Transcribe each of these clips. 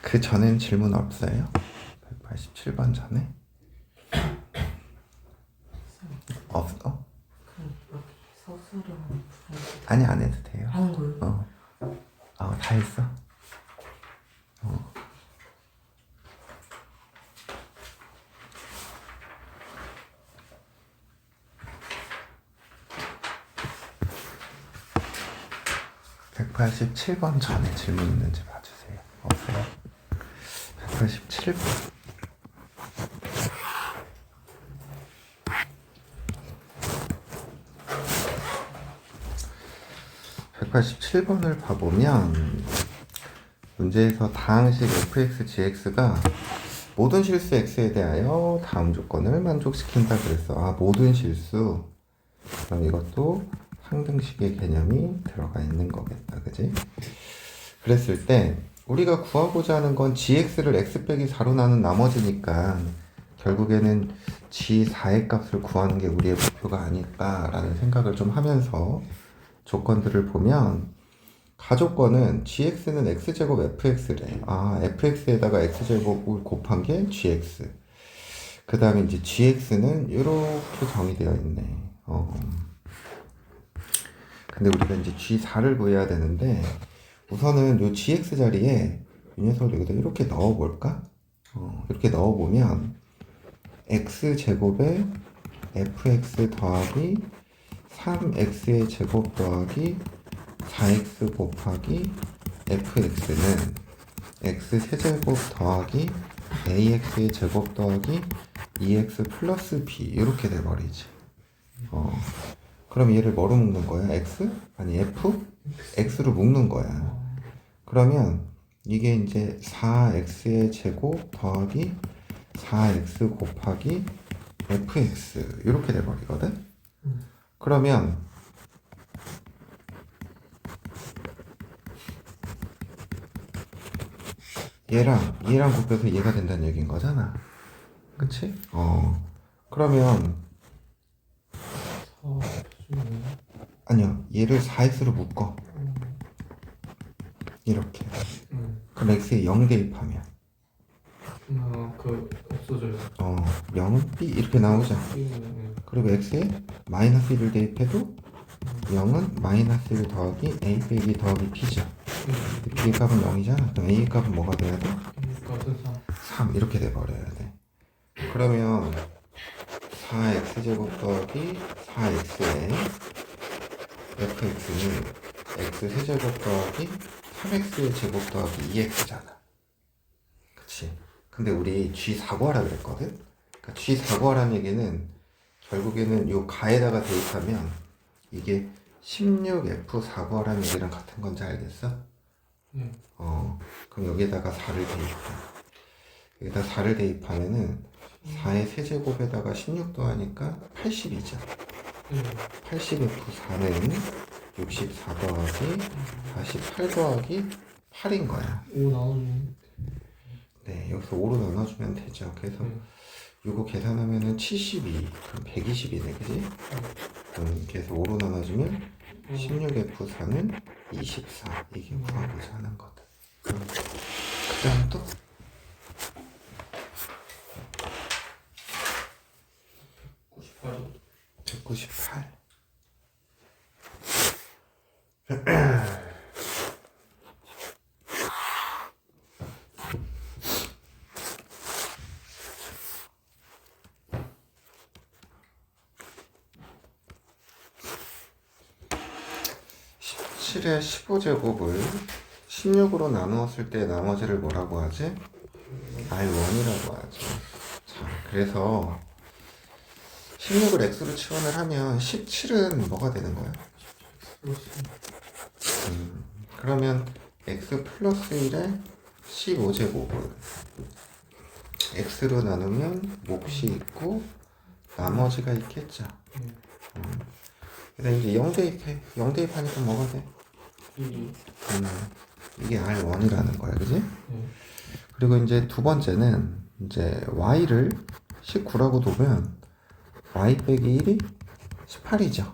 그 전엔 질문 없어요? 187번 전에? 없어? 서술형 아니 안 해도 돼요. 하는 거예요? 다 했어. 187번 전에 질문 있는지 봐주세요. 없어요? 187번. 187번을 봐보면 문제에서 다항식 fx, gx가 모든 실수 x에 대하여 다음 조건을 만족시킨다 그랬어. 모든 실수. 그럼 이것도 상등식의 개념이 들어가 있는 거겠다. 그지? 그랬을 때 우리가 구하고자 하는 건 gx를 x 빼기 4로 나눈 나머지니까 결국에는 g4의 값을 구하는 게 우리의 목표가 아닐까라는 생각을 좀 하면서 조건들을 보면 가조건은 gx는 x제곱 fx래. fx에다가 x제곱을 곱한 게 gx. 그 다음에 이제 gx는 이렇게 정의되어 있네. 근데 우리가 이제 g4를 구해야 되는데 우선은 요 gx 자리에 이 녀석을 여기다 이렇게 넣어볼까? 이렇게 넣어보면 x제곱에 fx 더하기 3x의 제곱 더하기 4x 곱하기 fx는 x 세제곱 더하기 ax의 제곱 더하기 2x 플러스 b 이렇게 돼버리지. 그럼 얘를 뭐로 묶는 거야? x? 아니 f? x로 묶는 거야. 그러면 이게 이제 4x의 제곱 더하기 4x 곱하기 fx 이렇게 돼버리거든. 그러면 얘랑 곱해서 얘가 된다는 얘기인 거잖아. 그치? 그러면 아니요, 얘를 4x로 묶어. 이렇게. 그럼 x에 0 대입하면 없어져요. 0, b 이렇게 나오죠. 그리고 x에 마이너스 1을 대입해도 0은 마이너스 1 더하기 a 빼기 더하기 b죠. b의 값은 0이잖아. 그럼 a의 값은 뭐가 돼야 돼? 3 이렇게 돼버려야 돼. 그러면 4x제곱 더하기 4x에 fx는 x 세제곱 더하기 3x의 제곱 더하기 2x잖아. 그치? 근데 우리 g4 구하라 그랬거든? 그러니까 g4 구하라는 얘기는 결국에는 요 가에다가 대입하면 이게 16f4 구하라는 얘기랑 같은 건지 알겠어? 그럼 여기에다가 4를 대입해. 여기다 4를 대입하면은 4의 세제곱에다가 16 더하니까 80이죠. 80f4는 64 더하기 48 더하기 8인 거야. 5 나오네. 네, 여기서 5로 나눠주면 되죠. 그래서 이거 계산하면은 72, 그럼 120이네, 그지? 그래서 5로 나눠주면 16f4는 24. 이게 구하고자 하는 거다. 그 다음 또? 198. 의 15제곱을 16으로 나누었을 때 나머지를 뭐라고 하지? R1이라고 하죠. 자, 그래서 16을 x로 치환을 하면 17은 뭐가 되는 거야? 그러면 x 플러스 1에 15제곱을 x로 나누면 몫이 있고 나머지가 있겠죠. 그래서 이제 0 대입해. 0 대입하니까 뭐가 돼? 이게 R1이라는 거야, 그지? 그리고 이제 두 번째는 이제 y를 19라고 두면 y 빼기 1이 18이죠.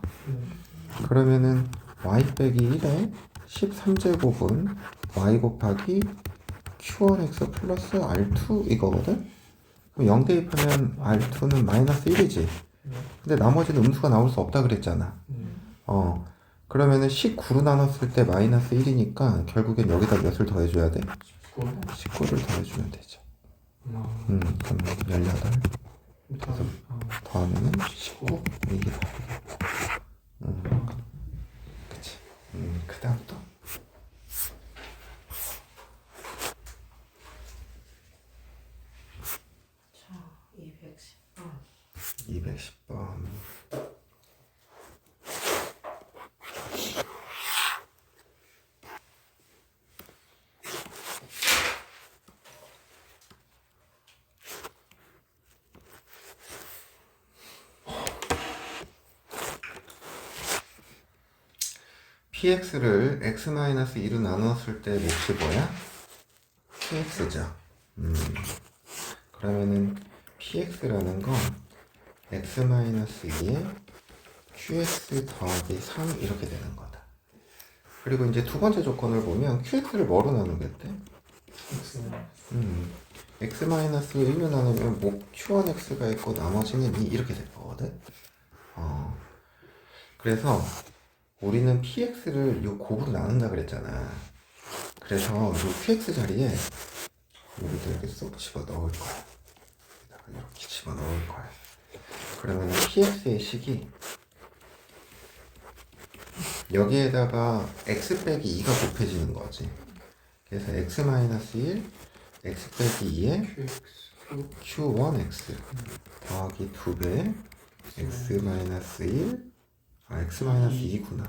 그러면은 y 빼기 1에 13제곱은 y 곱하기 Q1X 플러스 R2 이거거든? 그럼 0 대입하면 R2는 마이너스 1이지. 근데 나머지는 음수가 나올 수 없다 그랬잖아. 그러면은 19로 나눴을 때 마이너스 1이니까 결국엔 여기다 몇을 더해줘야 돼? 19를 더해주면 되죠. 그럼 18 더하면은 19 이게 답이겠고. 그치. 그 다음 또. 자, 210번. 210번. px를 x-2로 나눴을 때 몫이 뭐야? px죠. 그러면은 px라는 건 x-2에 qx 더하기 3 이렇게 되는 거다. 그리고 이제 두 번째 조건을 보면 qx를 뭐로 나누겠대? x-1로 나누면 목 q1x가 있고 나머지는 2 이렇게 될 거거든. 그래서 우리는 px를 요 곱으로 나눈다 그랬잖아. 그래서 요 qx 자리에 여기다 이렇게 쏙 집어 넣을 거야. 이렇게 집어 넣을 거야. 그러면 px의 식이 여기에다가 x 빼기 2가 곱해지는 거지. 그래서 x-1 x 빼기 2에 q1x 더하기 2배 x-1 x-2구나.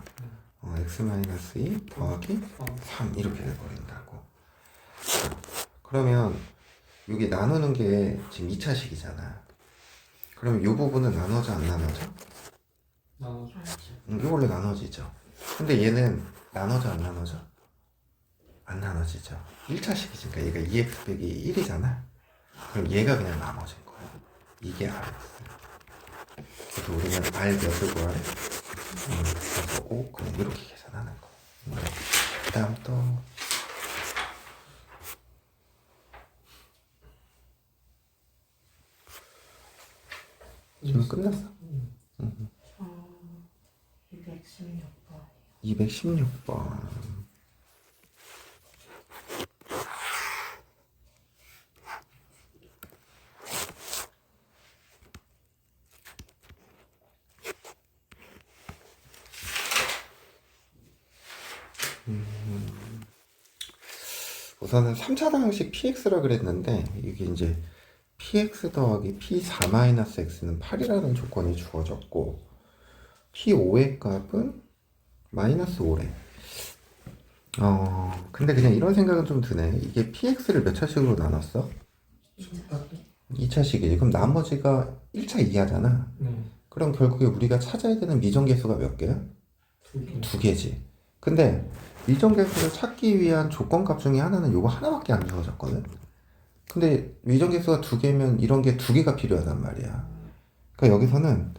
x-2 더하기 3 이렇게 돼버린다고. 그러면 여기 나누는 게 지금 2차식이잖아. 그럼 이 부분은 나눠져 안 나눠져? 나눠줘. 이게 원래 나눠지죠. 근데 얘는 나눠져 안 나눠져? 안 나눠지죠. 1차식이니까 얘가 2x 빼기 1이잖아. 그럼 얘가 그냥 나눠진 거야. 이게 Rx. 그래서 우리는 R 몇을 구하래? 그래서 5 그냥 이렇게 계산하는 거. 그 다음 또 지금 끝났어. 216번. 216번. 우선은 3차 방식 px라 그랬는데 이게 이제 px 더하기 p4-x는 8이라는 조건이 주어졌고 p5의 값은 마이너스 5래. 근데 그냥 이런 생각은 좀 드네. 이게 px를 몇 차식으로 나눴어? 2차식이지. 그럼 나머지가 1차 이하잖아. 그럼 결국에 우리가 찾아야 되는 미정계수가 몇 개야? 2개지. 근데 미정계수를 찾기 위한 조건값 중에 하나는 요거 하나밖에 안 주어졌거든. 근데 미정계수가 2개면 이런 게 2개가 필요하단 말이야. 그러니까 여기서는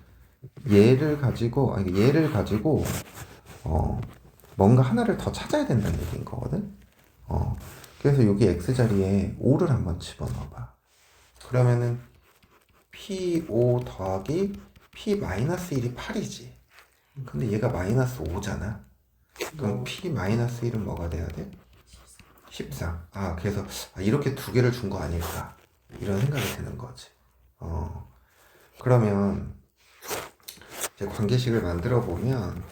얘를 가지고 뭔가 하나를 더 찾아야 된다는 얘기인 거거든. 그래서 여기 x 자리에 5를 한번 집어넣어봐. 그러면은 p5 더하기 p-1이 8이지. 근데 얘가 마이너스 5잖아. 그럼 p-1은 뭐가 돼야 돼? 14. 그래서 이렇게 2개를 준 거 아닐까 이런 생각이 드는 거지. 그러면 이제 관계식을 만들어 보면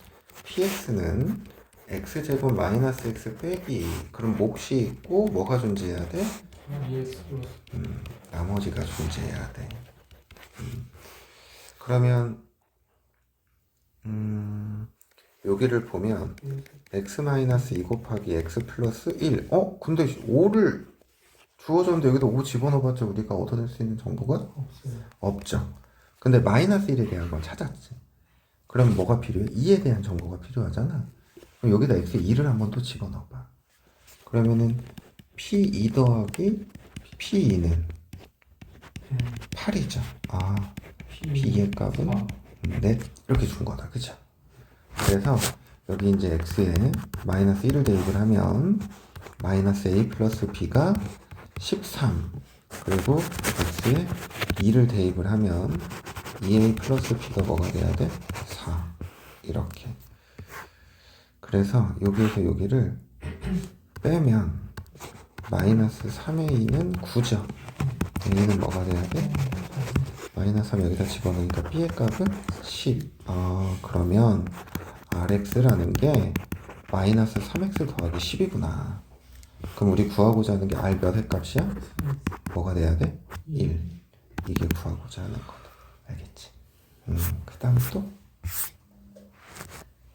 px는 x제곱 마이너스 x 빼기 그럼 몫이 있고 뭐가 존재해야 돼? 나머지가 존재해야 돼. 그러면 여기를 보면 x-2 곱하기 x 플러스 1 근데 5를 주어졌는데 여기다 5 집어넣어봤자 우리가 얻어낼 수 있는 정보가? 없죠. 근데 마이너스 1에 대한 건 찾았지. 그럼 뭐가 필요해? 2에 대한 정보가 필요하잖아. 그럼 여기다 x 2를 한번 또 집어넣어봐. 그러면은 p2 더하기 p2는 8이죠. p의 값은 넷 이렇게 준 거다. 그쵸? 그래서 여기 이제 x에 마이너스 1을 대입을 하면 마이너스 a 플러스 b가 13 그리고 x에 2를 대입을 하면 2a 플러스 b가 뭐가 돼야 돼? 4 이렇게. 그래서 여기에서 여기를 빼면 마이너스 3a는 9죠. a는 뭐가 돼야 돼? 마이너스 3 여기다 집어넣으니까 b의 값은 10. 그러면 rx라는 게 마이너스 3x 더하기 10이구나. 그럼 우리 구하고자 하는 게 r 몇 의 값이야? 뭐가 돼야 돼? 1. 이게 구하고자 하는 거다. 알겠지? 그 다음 또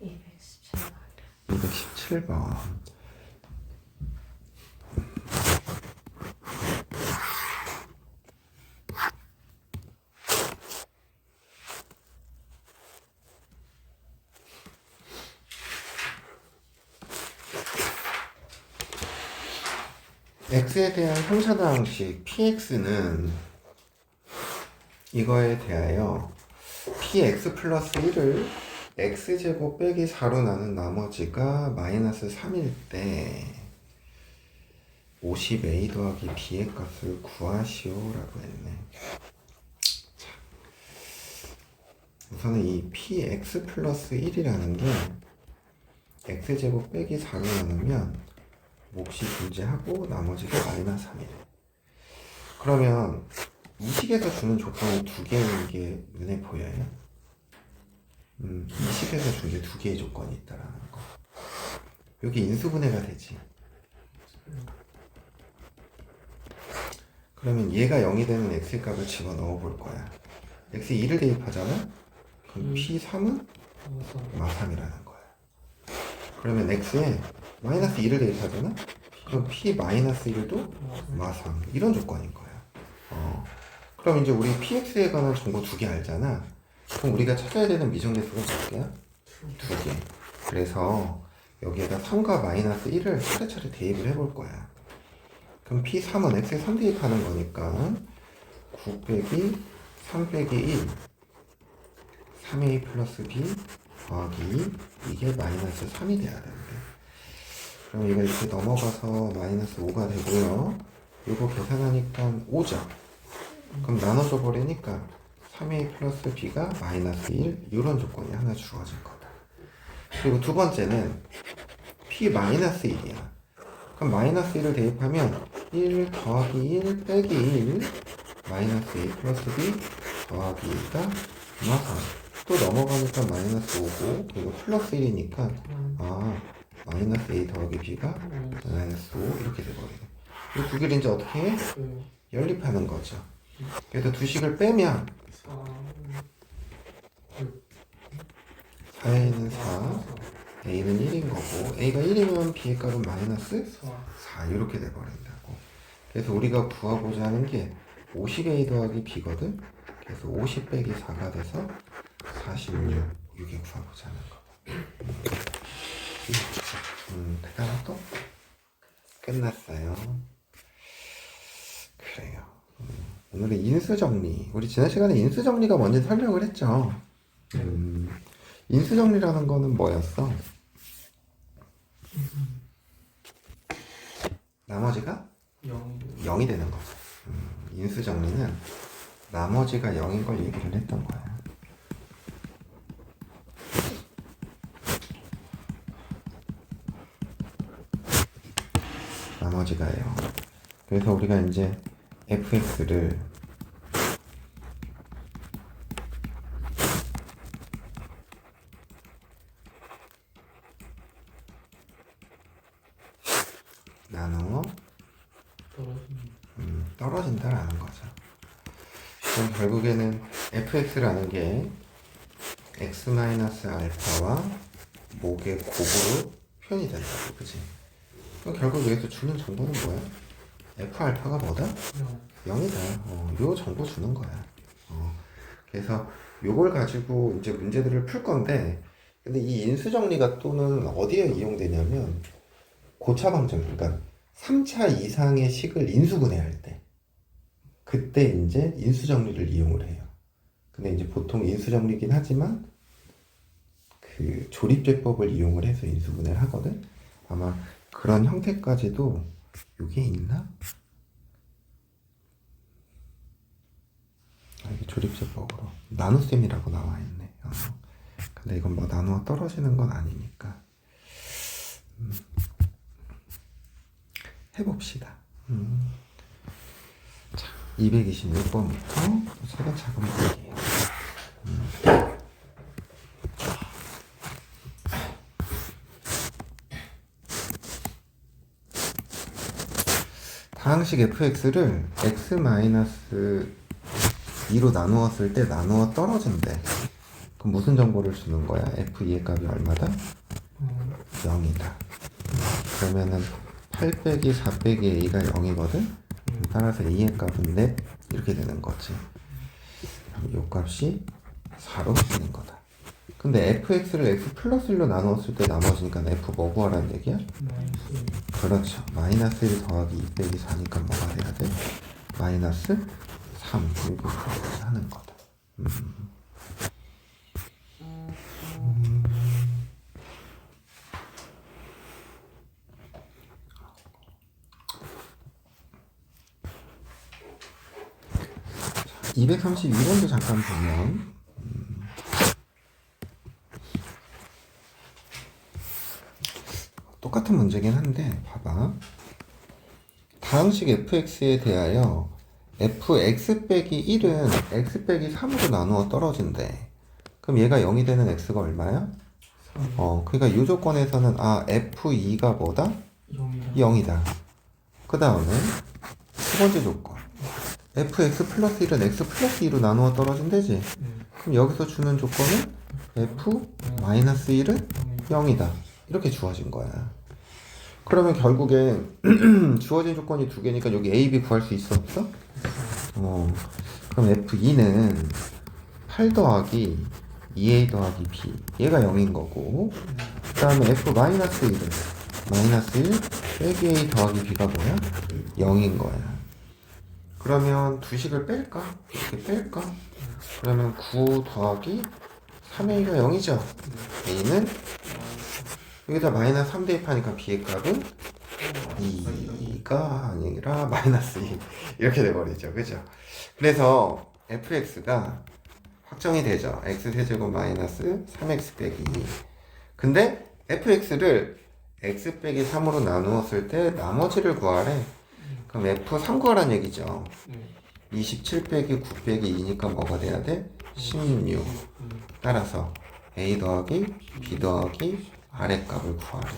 217번. 217번. x에 대한 형사나 방식 px는 이거에 대하여 px 플러스 1을 x제곱 빼기 4로 나눈 나머지가 마이너스 3일 때 50a 더하기 b의 값을 구하시오라고 했네. 자, 우선은 이 px 플러스 1이라는 게 x제곱 빼기 4로 나누면 몫이 존재하고 나머지가 마이너스 3이래. 그러면 이 식에서 주는 조건이 두 개인 게 눈에 보여요? 이 식에서 준 게 두 개의 조건이 있다라는 거. 여기 인수분해가 되지. 그러면 얘가 0이 되는 x의 값을 집어넣어 볼 거야. x에 2를 대입하잖아? 그럼 p3은 마3이라는 거야. 그러면 x에 마이너스 2를 대입하잖아? 그럼 p 마이너스 1도 마3 이런 조건인 거야. 그럼 이제 우리 px에 관한 정보 두 개 알잖아. 그럼 우리가 찾아야 되는 미정대수가 몇 개야? 두 개. 그래서 여기에다 3과 마이너스 1을 차례차례 대입을 해볼 거야. 그럼 p3은 x에 3 대입하는 거니까 9 빼기 3 빼기 1 3a 플러스 b 더하기 2 이게 마이너스 3이 돼야 되는데, 그럼 이거 이렇게 넘어가서 마이너스 5가 되고요. 이거 계산하니까 5죠. 그럼 나눠줘 버리니까 3a 플러스 b가 마이너스 1 이런 조건이 하나 주어질 거다. 그리고 두 번째는 p 마이너스 1이야. 그럼 마이너스 1을 대입하면 1 더하기 1 빼기 1 마이너스 a 플러스 b 더하기 2가 마3. 또 넘어가니까 마이너스 5고 그리고 플러스 1이니까 마이너스 a 더하기 b가 마이너스 5 이렇게 돼버리네. 이 두 개를 이제 어떻게 해? 연립하는 거죠. 그래서 두 식을 빼면 4a는 4 a는 1인 거고 a가 1이면 b의 값은 마이너스 4 이렇게 돼버린다고. 그래서 우리가 구하고자 하는 게 50a 더하기 b거든. 그래서 50 빼기 4가 돼서 46 이게 구하고자 하는 거. 그 다음 또 끝났어요. 그래요. 오늘은 인수정리. 우리 지난 시간에 인수정리가 뭔지 설명을 했죠. 인수정리라는 거는 뭐였어? 나머지가 0이 되는 거죠. 인수정리는 나머지가 0인 걸 얘기를 했던 거야. 나머지가 0. 그래서 우리가 이제 fx를 나눠 떨어진다라는 거죠. 그럼 결국에는 fx라는 게 x-알파와 목의 곱으로 표현이 된다고, 그치? 그럼 결국 여기서 주는 정보는 뭐야? f-알파가 뭐다? 0이다. 요 정보 주는 거야. 그래서 요걸 가지고 이제 문제들을 풀 건데, 근데 이 인수정리가 또는 어디에 이용되냐면 고차방정, 그러니까 3차 이상의 식을 인수분해할 때 그때 이제 인수정리를 이용을 해요. 근데 이제 보통 인수정리긴 하지만 그 조립제법을 이용을 해서 인수분해를 하거든. 아마 그런 형태까지도 요게 있나? 이게 조립제법으로 나눗셈이라고 나와 있네. 근데 이건 뭐 나누어 떨어지는 건 아니니까 해봅시다. 자, 226번부터 제가 작은 볼게요. 다항식 fx를 x-2로 나누었을 때 나누어 떨어진대. 그럼 무슨 정보를 주는 거야? f2의 값이 얼마다? 0이다. 그러면은 8 빼기 4 빼기 a가 0이거든? 따라서 a의 값은 넷 이렇게 되는 거지. 그럼 요 값이 4로 쓰는 거다. 근데 fx를 x 플러스 1로 나누었을 때 나머지니까 f 뭐 구하라는 얘기야? 그렇죠. 마이너스 1 더하기 2 빼기 4니까 뭐가 돼야 돼? 마이너스 3 이렇게 하는 거다. 자, 232번도 잠깐 보면 똑같은 문제긴 한데 봐봐. 다항식 fx에 대하여 fx 빼기 1은 x 빼기 3으로 나누어 떨어진대. 그럼 얘가 0이 되는 x가 얼마야? 그러니까 이 조건에서는 f2가 뭐다? 0이다. 그 다음에 두 번째 조건 fx 플러스 1은 x 플러스 2로 나누어 떨어진대지. 그럼 여기서 주는 조건은 f 마이너스 1은 0이다. 이렇게 주어진 거야. 그러면 결국에 주어진 조건이 두 개니까 여기 A, B 구할 수 있어 없어? 그럼 F2는 8 더하기 2A 더하기 B 얘가 0인 거고 그 다음에 F 마이너스 1은 마이너스 1 빼기 A 더하기 B가 뭐야? 0인 거야. 그러면 두 식을 뺄까? 이렇게 뺄까? 그러면 9 더하기 3A가 0이죠? A는 여기다 마이너스 3 대입하니까 B의 값은 2가 아니라 마이너스 2 이렇게 돼버리죠. 그죠? 그래서 fx가 확정이 되죠. x세제곱 마이너스 3x 빼기 2. 근데 fx를 x 빼기 3으로 나누었을 때 나머지를 구하래. 그럼 f3 구하란 얘기죠. 27 빼기 9 빼기 2니까 뭐가 돼야 돼? 16. 따라서 a 더하기 b 더하기 아래값을 구하래.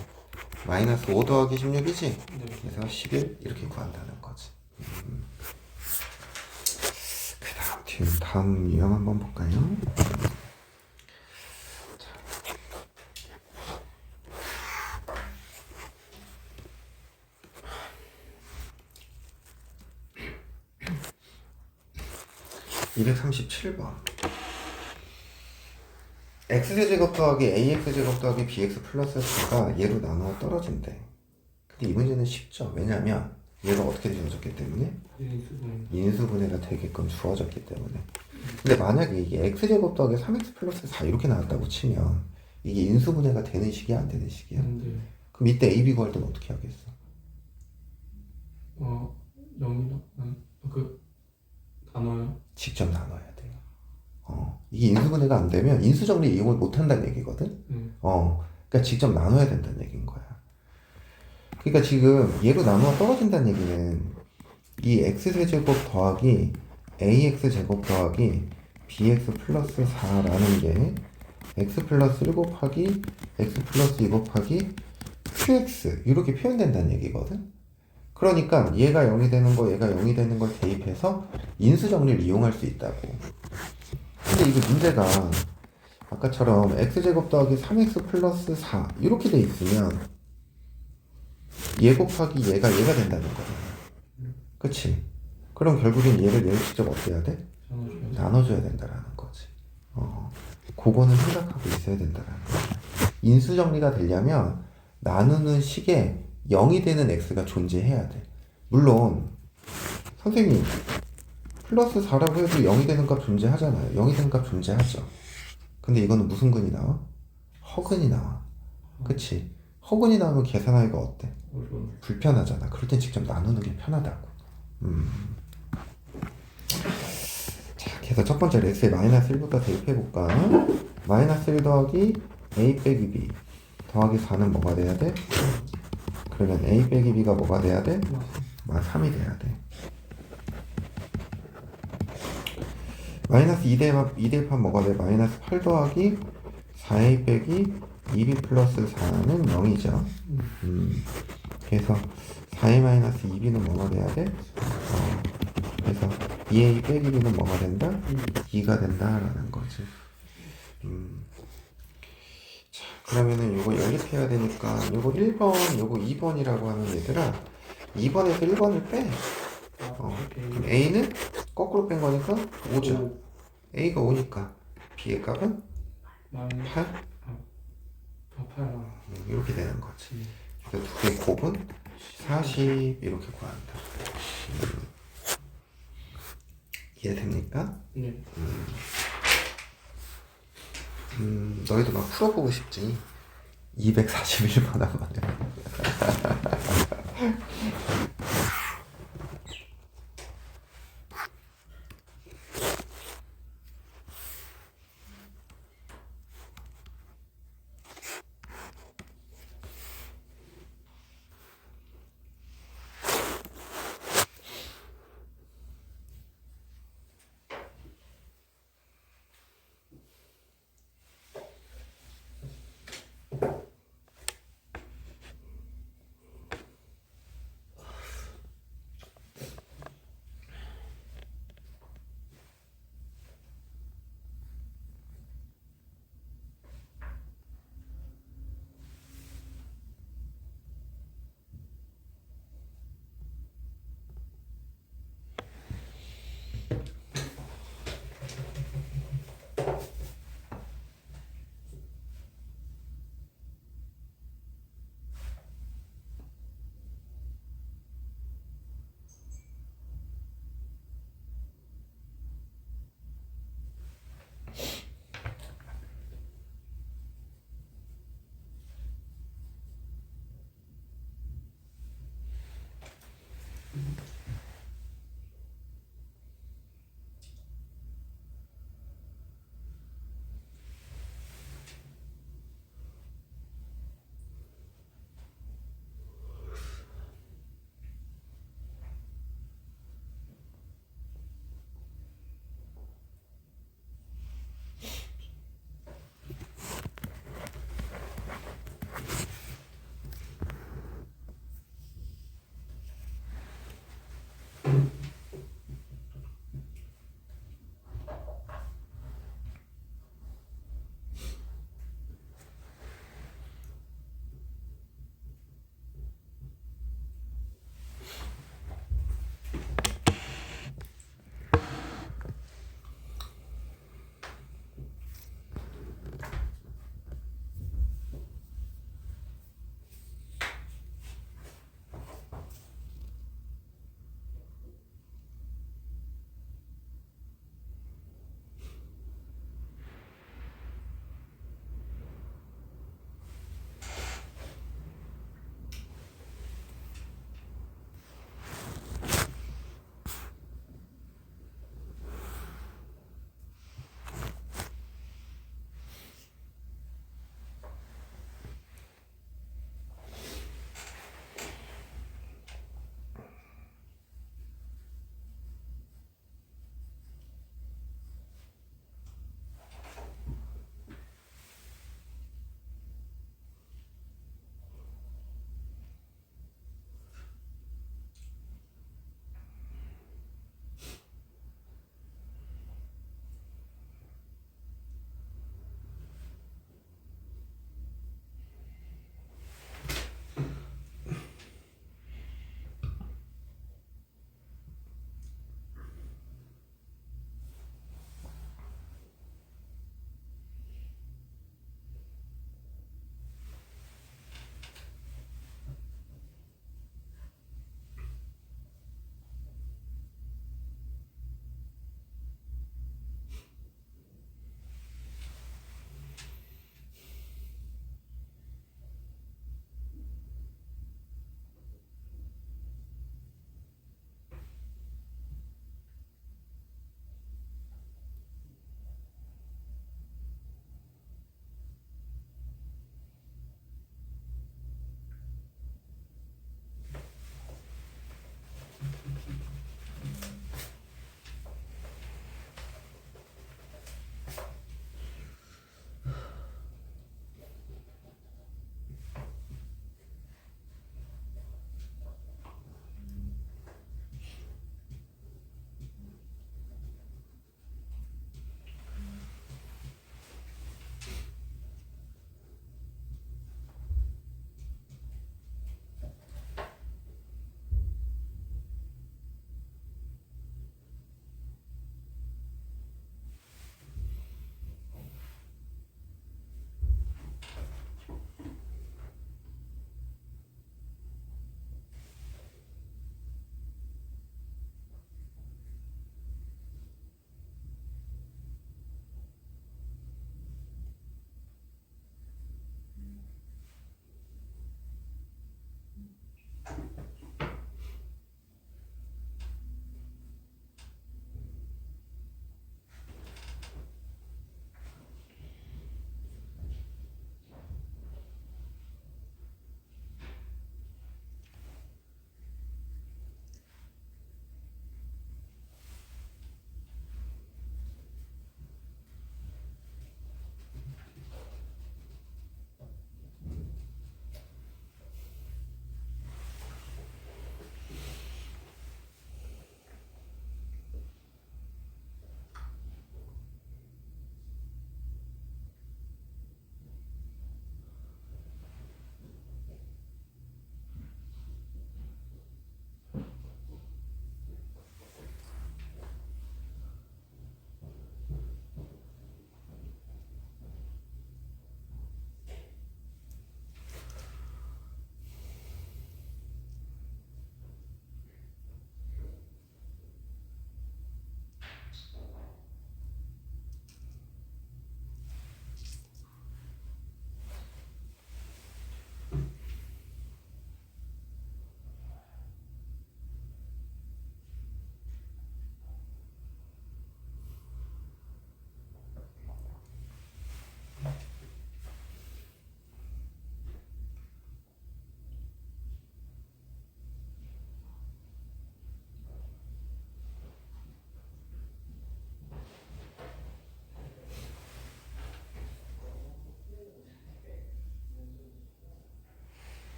마이너스 5 더하기 16이지? 그래서 11 이렇게 구한다는 거지. 그 다음 유형 한번 볼까요? 자. 237번 x제곱 더하기 ax제곱 더하기 bx 플러스 4가 얘로 나누어 떨어진대. 근데 이 문제는 쉽죠. 왜냐면 얘가 어떻게 주어졌기 때문에? 인수분해가 되게끔 주어졌기 때문에. 근데 만약에 이게 x제곱 더하기 3x 플러스 4 이렇게 나왔다고 치면 이게 인수분해가 되는 식이야 안 되는 식이야? 그럼 이때 a, b 구할 때는 어떻게 하겠어? 0이나? 나눠요? 직접 나눠야 돼요. 이게 인수분해가 안 되면 인수정리 이용을 못 한다는 얘기거든? 그러니까 직접 나눠야 된다는 얘기인 거야. 그러니까 지금 얘로 나누어 떨어진다는 얘기는 이 x세제곱 더하기 ax제곱 더하기 bx 플러스 4라는 게 x 플러스 1 곱하기 x 플러스 2 곱하기 qx 이렇게 표현된다는 얘기거든? 그러니까 얘가 0이 되는 거 얘가 0이 되는 걸 대입해서 인수정리를 이용할 수 있다고. 근데 이게 문제가 아까처럼 x제곱 더하기 3x 플러스 4 이렇게 돼 있으면 얘 곱하기 얘가 된다는 거잖아. 그치? 그럼 결국엔 얘를 직접 어떻게 해야 돼? 나눠줘야 된다라는 거지. 그거는 생각하고 있어야 된다라는 거야. 인수정리가 되려면 나누는 식에 0이 되는 x가 존재해야 돼. 물론 선생님 플러스 4라고 해도 0이 되는 값 존재하잖아요. 0이 되는 값 존재하죠. 근데 이거는 무슨 근이 나와? 허근이 나와. 그치? 허근이 나오면 계산하기가 어때? 불편하잖아. 그럴 땐 직접 나누는 게 편하다고. 자, 그래서 첫 번째 x에 마이너스 1부터 대입해볼까? 마이너스 1 더하기 a 빼기 b 더하기 4는 뭐가 돼야 돼? 그러면 a 빼기 b가 뭐가 돼야 돼? 3이 돼야 돼. 마이너스 2 대입하면 뭐가 돼? 마이너스 8 더하기 4a 빼기 2b 플러스 4는 0이죠. 그래서 4a 마이너스 2b는 뭐가 돼야 돼? 그래서 2a 빼기 b는 뭐가 된다? 2가 된다라는 거지. 자, 그러면은 요거 연립해야 되니까 요거 1번, 요거 2번이라고 하는 얘들아 2번에서 1번을 빼. 그럼 a는 거꾸로 뺀 거니까 5죠. a가 5니까 b의 값은 8? 8. 이렇게 되는 거지. 그래서 두 개의 곱은 40 이렇게 구한다. 이해됩니까? 네. 너희도 막 풀어보고 싶지. 241번 하면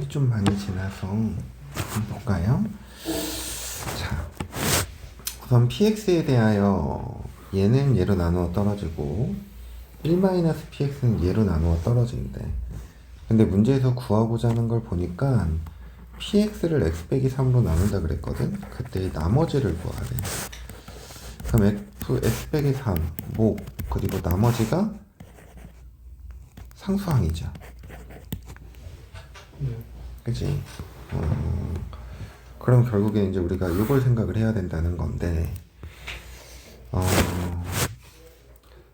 시간이 좀 많이 지나서 한번 볼까요? 자, 우선 px에 대하여 얘는 얘로 나누어 떨어지고 1-px는 얘로 나누어 떨어진대. 근데 문제에서 구하고자 하는 걸 보니까 px를 x 빼기 3로 나눈다 그랬거든? 그때 이 나머지를 구하래. 그럼 x 빼기 3, 목, 그리고 나머지가 상수항이죠. 네. 그치? 그럼 결국에 이제 우리가 이걸 생각을 해야 된다는 건데,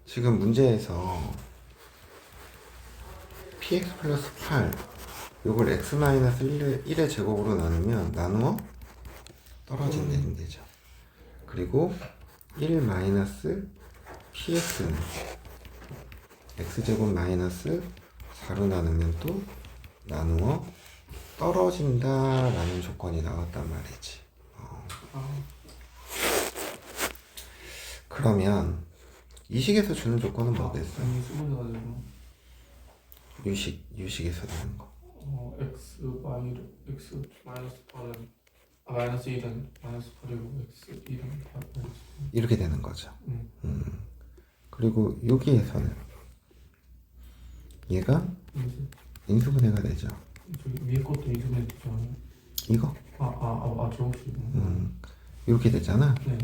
지금 문제에서 px 플러스 8, 요걸 x 마이너스 1의 제곱으로 나누면 나누어 떨어진다는 되죠. 그리고 1 마이너스 px는 x제곱 마이너스 4로 나누면 또 나누어 떨어진다라는 조건이 나왔단 말이지. 그러면 이 식에서 주는 조건은 뭐겠어? 아니 수분해가지고 유식에서 되는 거. x 마이너스 8은 마이너스 1은 마이너스 8이고 x 1은 마이너스 이렇게 되는 거죠. 1. 그리고 여기에서는 얘가 인수. 인수분해가 되죠. 저기 위에 것도 인수분해 되지 않아요? 이거 저것이구나. 이렇게 되잖아. 네.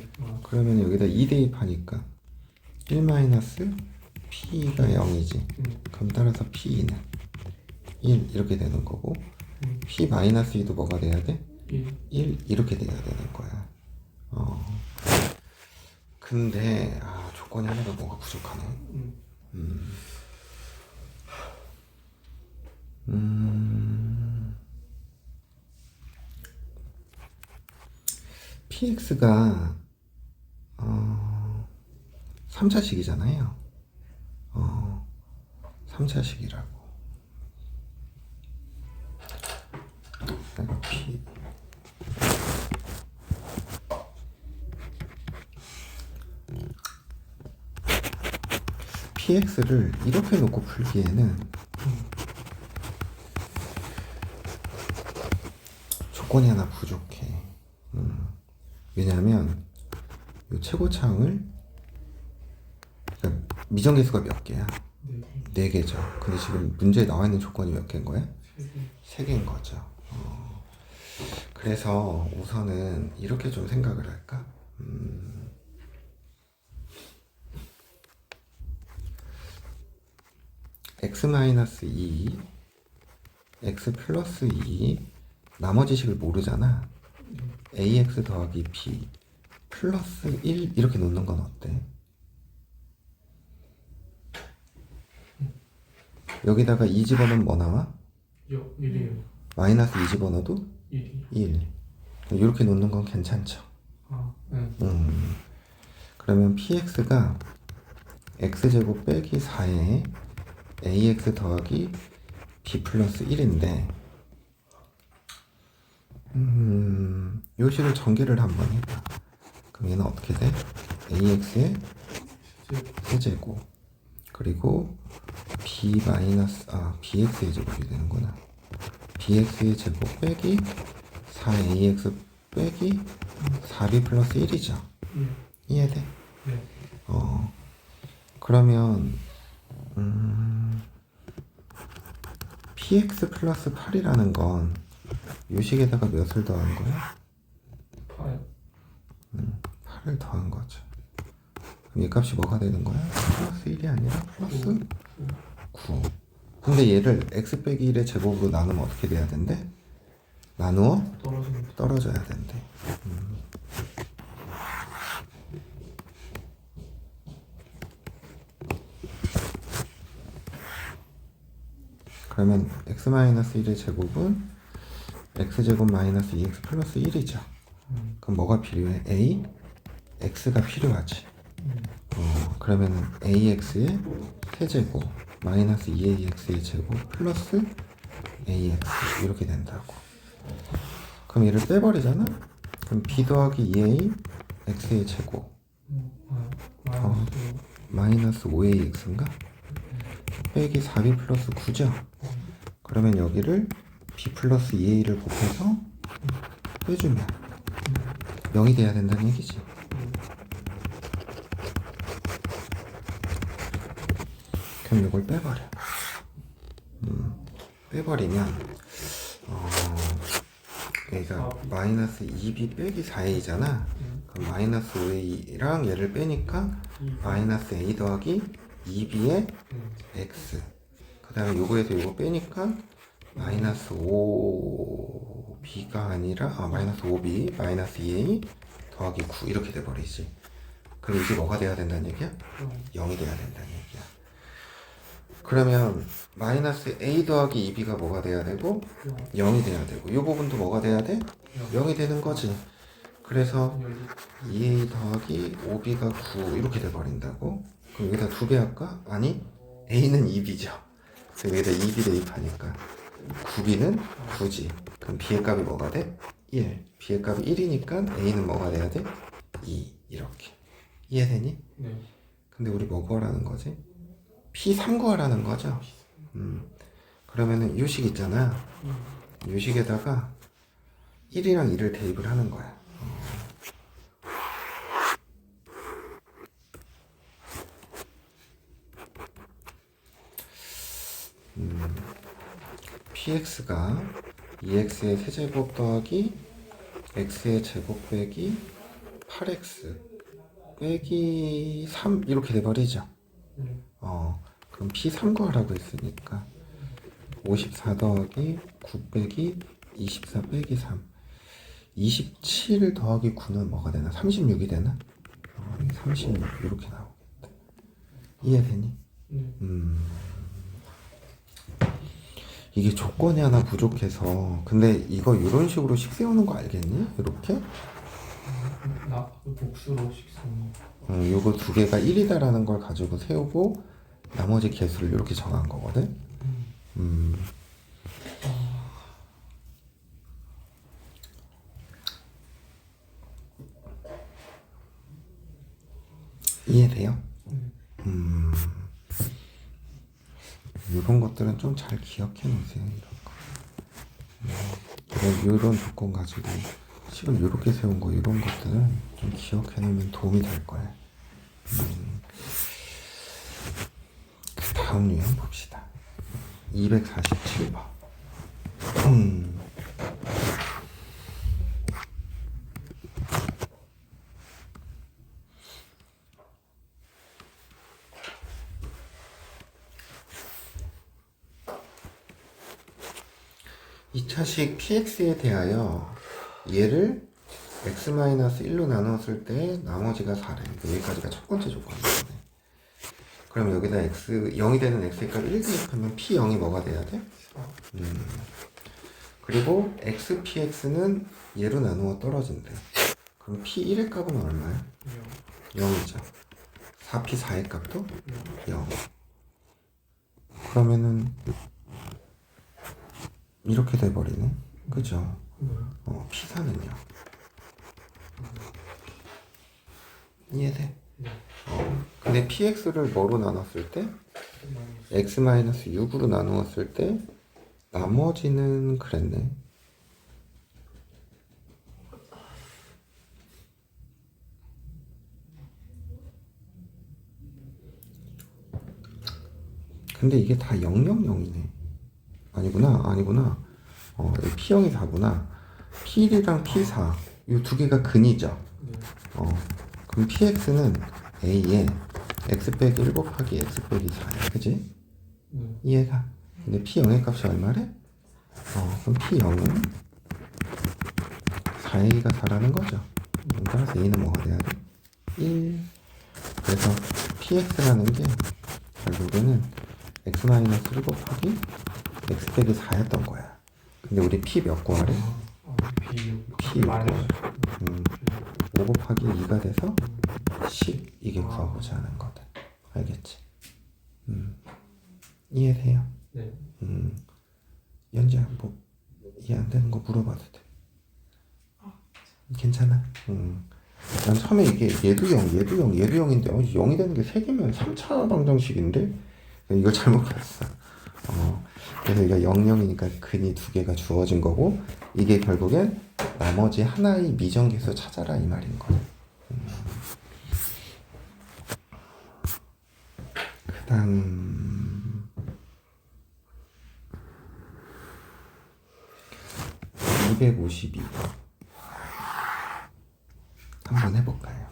그러면 여기다 2 대입하니까 1 마이너스 p가 0이지. 그럼 따라서 p는 1 이렇게 되는 거고 p 마이너스 2도 뭐가 돼야 돼? 1 이렇게 돼야 되는 거야. 근데 조건이 하나가 뭐가 부족하네. px가 3차식이잖아요. 3차식이라고. 내가 px를 이렇게 놓고 풀기에는 조건이 하나 부족해. 왜냐하면 이 최고차항을, 그러니까 미정계수가 몇 개야? 네. 4개죠. 근데 지금 문제에 나와 있는 조건이 몇 개인 거야? 3개. 3개인 거죠. 그래서 우선은 이렇게 좀 생각을 할까? x-2, x 플러스 2, 나머지 식을 모르잖아. ax 더하기 b 플러스 1 이렇게 놓는 건 어때? 여기다가 2 집어넣으면 뭐 나와? 1이에요. 마이너스 2 집어넣어도 1이. 1. 이렇게 놓는 건 괜찮죠. 네. 그러면 px가 x제곱 빼기 4에 ax 더하기 b 플러스 1인데 요 식을 전개를 한번 해봐. 그럼 얘는 어떻게 돼? ax의 세제곱 그리고 bx의 제곱이 되는구나. bx의 제곱 빼기 4ax 빼기 4b 플러스 1이죠. 이해돼? 네. 그러면 px 플러스 8이라는 건 요식에다가 몇을 더한 거야? 8. 8을 더한 거죠. 그럼 얘 값이 뭐가 되는 거야? 플러스 1이 아니라 플러스 9. 근데 얘를 x 빼기 1의 제곱으로 나누면 어떻게 돼야 된대? 나누어 떨어져야 된대. 그러면 x-1의 제곱은 x제곱 마이너스 2x 플러스 1이죠. 그럼 뭐가 필요해? x가 필요하지. 그러면 ax의 세제곱 마이너스 2ax의 제곱 플러스 ax 이렇게 된다고. 그럼 얘를 빼버리잖아? 그럼 b 더하기 2a x의 제곱 마이너스 5ax인가? 빼기 4b 플러스 9죠? 그러면 여기를 b 플러스 2a를 곱해서 빼주면 0이 돼야 된다는 얘기지. 그럼 이걸 빼버려. 빼버리면 얘가 마이너스 2b 빼기 4a잖아. 그럼 마이너스 5a랑 얘를 빼니까 마이너스 a 더하기 2b의 x. 그 다음에 요거에서 요거 빼니까 마이너스 5b가 아니라 마이너스 5b 마이너스 2a 더하기 9 이렇게 돼버리지. 그럼 이게 뭐가 돼야 된다는 얘기야? 0이 돼야 된다는 얘기야. 그러면 마이너스 a 더하기 2b가 뭐가 돼야 되고 0이 돼야 되고 이 부분도 뭐가 돼야 돼? 0이 되는 거지. 그래서 2a 더하기 5b가 9 이렇게 돼버린다고? 그럼 여기다 2배 할까? 아니 a는 2b죠. 그래서 여기다 2b 대입하니까 9b는 9지. 그럼 b의 값이 뭐가 돼? 1. b의 값이 1이니까 a는 뭐가 돼야 돼? 2 이렇게. 이해되니? 네. 근데 우리 뭐 구하라는 거지? P3 구하라는 거죠? 그러면은 요식 있잖아. 요식에다가 1이랑 2를 대입을 하는 거야. px가 2x의 세제곱 더하기 x의 제곱 빼기 8x 빼기 3 이렇게 돼버리죠. 그럼 P3 구하라고 했으니까 54 더하기 9 빼기 24 빼기 3 27 더하기 9는 뭐가 되나? 36이 되나? 36 이렇게 나오겠다. 이해되니? 이게 조건이 하나 부족해서 근데 이거 이런 식으로 식 세우는 거 알겠니? 이렇게? 복수로 식성. 요거 두 개가 1이다라는 걸 가지고 세우고 나머지 개수를 이렇게 정한 거거든. 이해돼요? 이런 것들은 좀 잘 기억해 놓으세요. 이런 조건 가지고 식을 이렇게 세운 거 이런 것들은 좀 기억해 놓으면 도움이 될 거예요. 그 다음 유형 봅시다. 247번. 이 차식 px에 대하여 얘를 x-1로 나눴을 때 나머지가 4래. 여기까지가 첫 번째 조건이네. 그럼 여기다 x 0이 되는 x의 값 1 대입하면 p0이 뭐가 돼야 돼? 그리고 xpx는 얘로 나누어 떨어진대. 그럼 p1의 값은 얼마야? 0이죠. 4p4의 값도 0. 그러면은 이렇게 돼버리네. 그죠? p4는요. 이해돼? 근데 px를 뭐로 나눴을 때? x-6으로 나누었을 때 나머지는 그랬네. 근데 이게 다 000이네. 아니구나. P0이 4구나. P1이랑 P4 이 두 개가 근이죠. 그럼 PX는 A에 X 빼기 1 곱하기 X 빼기 4야. 그지? 이해가? 근데 P0의 값이 얼마래? 그럼 P0은 4A가 4라는 거죠. 따라서 A는 뭐가 돼야 돼? 1. 그래서 PX라는 게 결국에는 X-1 곱하기 X 빼기 4였던 거야. 근데 우리 P 몇 구하래? P 5 곱하기 2가 돼서 10 이게 구하고자 하는 거다. 알겠지? 이해돼요? 네. 연지야 뭐 이해 안 되는 거 물어봐도 돼. 괜찮아? 난 처음에 이게 얘도 0인데 0이 되는 게 3개면 3차 방정식인데 이거 잘못 봤어. 그래서 이거 00이니까 근이 두 개가 주어진 거고 이게 결국엔 나머지 하나의 미정계수 찾아라 이 말인 거야. 그다음 252 한번 해볼까요?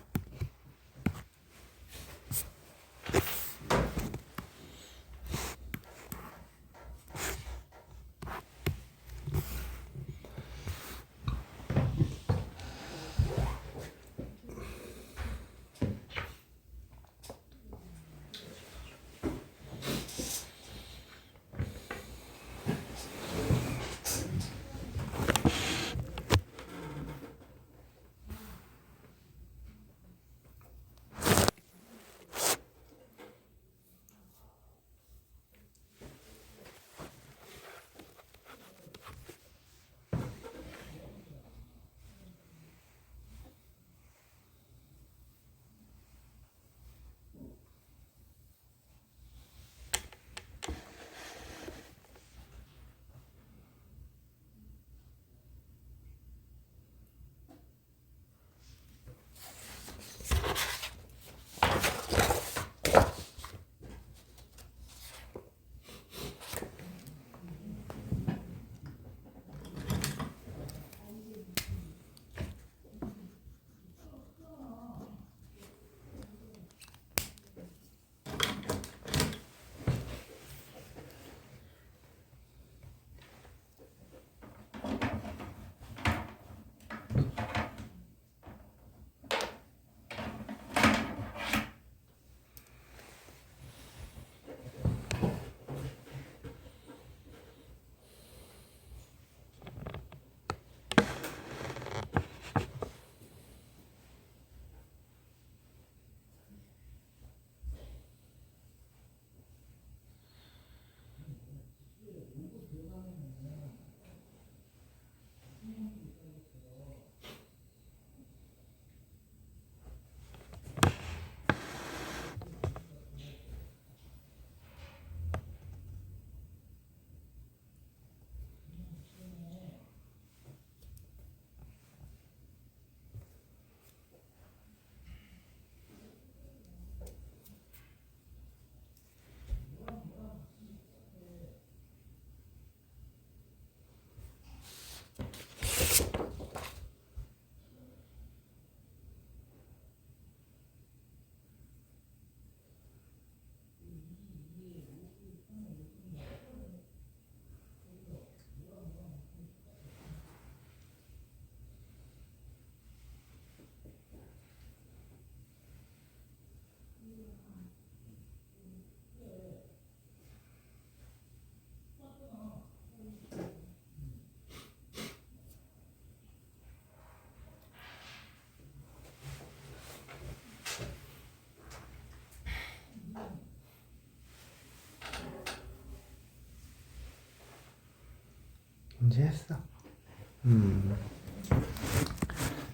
이제 했어.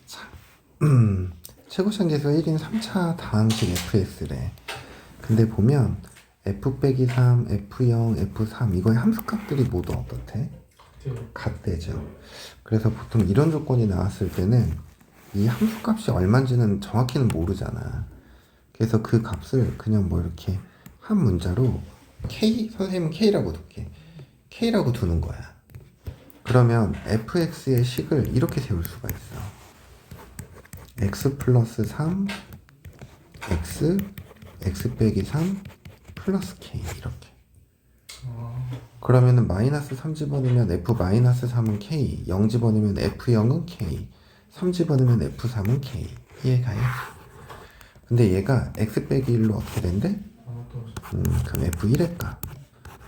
자, 최고ชั้계수 1인 3차 다항식 fs래. 근데 보면 f 빼기 3, f0, f3 이거의 함수값들이 모두 어떻대? 같대죠. 그래서 보통 이런 조건이 나왔을 때는 이 함수값이 얼마인지는 정확히는 모르잖아. 그래서 그 값을 그냥 뭐 이렇게 한 문자로 k, 선생님은 k라고 둘게. k라고 두는 거야. 그러면 fx의 식을 이렇게 세울 수가 있어. x 플러스 3 x 빼기 3 플러스 k 이렇게. 그러면은 마이너스 3 집어넣으면 f 마이너스 3은 k, 0 집어넣으면 f0은 k, 3 집어넣으면 f3은 k. 이해가요? 근데 얘가 x 빼기 1로 어떻게 된대? 그럼 f1의 값.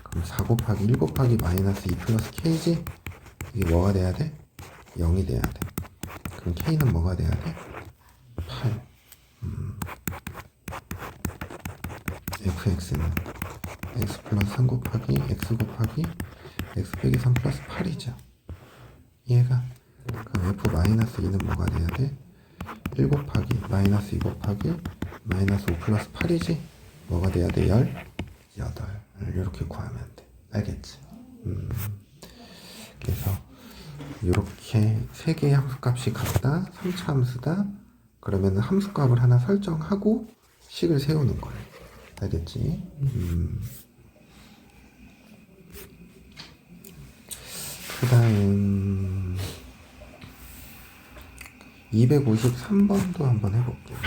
그럼 4 곱하기 1 곱하기 마이너스 2 플러스 k지? 이게 뭐가 돼야 돼? 0이 돼야 돼. 그럼 k는 뭐가 돼야 돼? 8. fx는 x 플러스 3 곱하기 x 곱하기 x 빼기 3 플러스 8이죠. 이해가? 그럼 f 마이너스 2는 뭐가 돼야 돼? 1 곱하기 마이너스 2 곱하기 마이너스 5 플러스 8이지? 뭐가 돼야 돼? 18. 이렇게 구하면 돼. 알겠지? 그래서 이렇게 세 개의 함수값이 같다, 3차 함수다. 그러면 함수값을 하나 설정하고 식을 세우는 거야. 알겠지? 그 다음 253번도 한번 해볼게요.